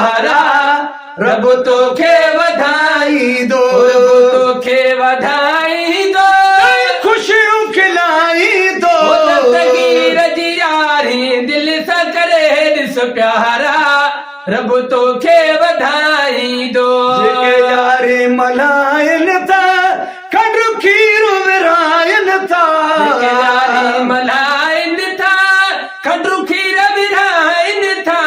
प्यारा रब तोखे वधाई दो, तोखे वधाई दो, खुशियूं खिलाई दो, दस्तगीर जी यारी दिल सां करे ॾिस प्यारा रब तोखे वधाई दो। जेके यारी मल्हाइनि था खंडु खीर विराइनि था, जेके यारी मल्हाइनि था खंडु खीर विराइनि था,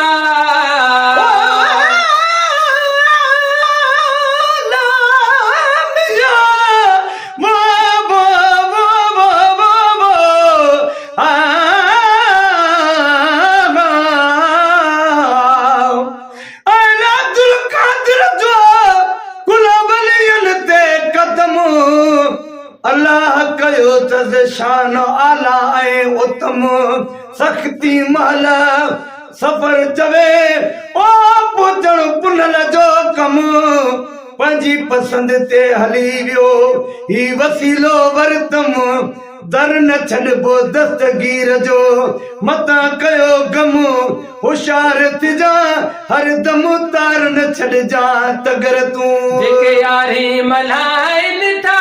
अल्लाह कयो तज़ शान आला ऐं उत्तम सख़्ती महल सफ़र चवे ओ पहुचण पुनल जो कमु पंहिंजी पसंद ते हली वियो ही वसीलो वरतम दर न छॾिबो दस्तगीर जो मतां कयो गम होशियार थिजा हरदम तार न छॾिजा तगर तूं। जेके यारी मल्हाइनि था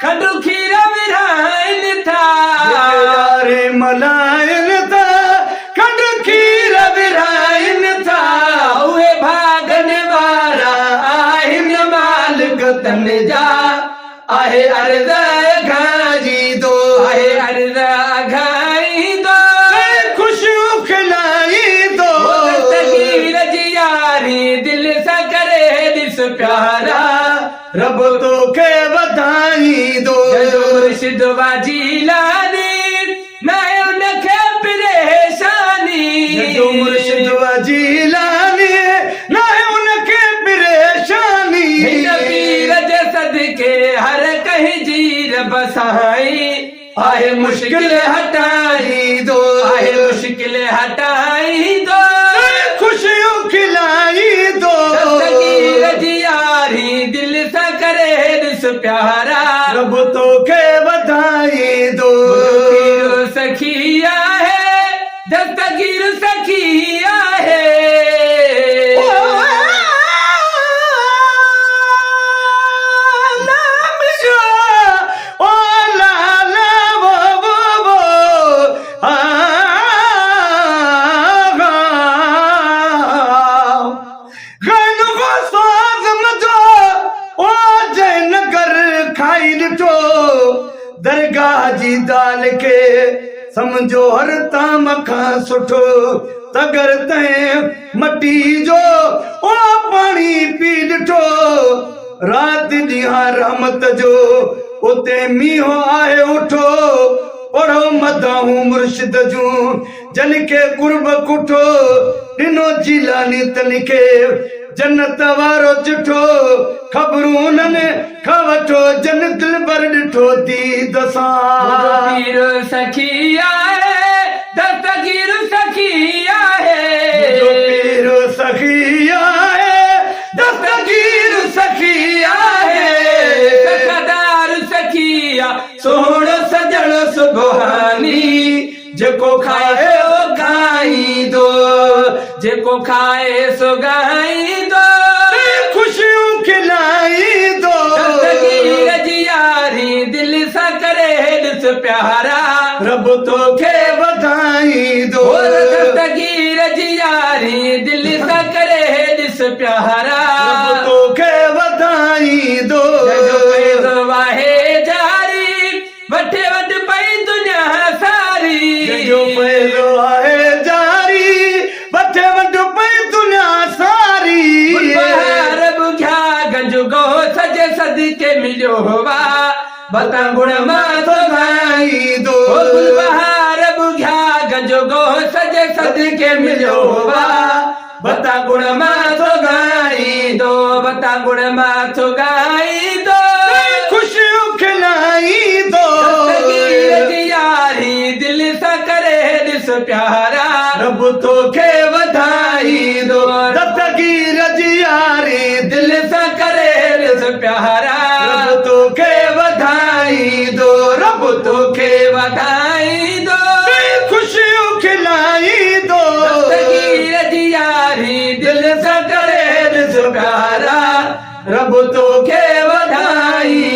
खंडु खीर विराइनि था, यारे मल्हाइनि था खंडु खीर विराइनि था, उहे भागनि वारा आहिनि मालिक तन जा आहे अर्ज़ घाई दो, आहे अर्ज़ घाई दो, खुशियूं खिलाई दो, दस्तगीर जी यारी दिल सां करे ॾिस प्यारा रब तोखे वधाई दो। मुर्शिद वाजी लानी न उनखे परेशानी, मुर्शिद वाजी लानी न उनखे परेशानी, हिन पीर जे सदके हर कंहिं जी रब साईं आहे मुश्किल हटाई दो, आहे मुश्किल हटाई दो, खुशियूं खिलाई दो, दस्तगीर जी यारी दिल सां करे ॾिस प्यारा रब तोखे वधाई दो। सखी आहे दस्तगीर सखी आहे, दरगाह जी दाल खे समझो हर ताम खां सुठो तगर तैं मटी जो ओ पाणी पी ॾिठो राति ॾींहं रहमत जो उते मींहुं आहे उठो पढ़ो मदाहूं मुर्शिद जूं जन खे कुर्ब कुठो ॾिनो जिलानी तन खे जन्नत वारो चिठो ख़बरूं उन्हनि खां वठो जन दिल भर ॾिठो थी दसां सखी आहे दस्तगीर सखी आहे, पीर सखी आहे दस्तगीर सखी आहे, सखदार सखी आहे सोहणो सजण सुभानी जेको खाए सो गाईंदो, जेको खाए सो गाईंदो, खुशियूं खिलाई दो, दस्तगीर जी यारी दिल सां करे ॾिस प्यारा रब तोखे वधाई दो, दस्तगीर जी यारी दिल सां करे ॾिस प्यारा रब तोखे वधाई दो, वाहे जारी वठे वठ पई दुनिया सारी, जो पैलो आहे जारी वठे वठ पई दुनिया सारी, बहार बुझा गंज गो सजे सदके मिलियो वा बता गुण मां सुभाई दो, बहार बुझा गंज गो सजे सदके मिलियो वा बता गुण मां सुभाई दो, बता गुण मां सुभाई दो, खुशियूं खिलाई दो, दस्तगीर जी यारी दिल सां करे ॾिस प्यारा रब तोखे वधाई दो, दस्तगीर जी यारी दिल सां करे ॾिस प्यारा रब तोखे वधाई दो, रब तोखे वधाई दो, खुशियूं खिलाई दो, दस्तगीर जी यारी दिल सां करे रब तोखे वधाई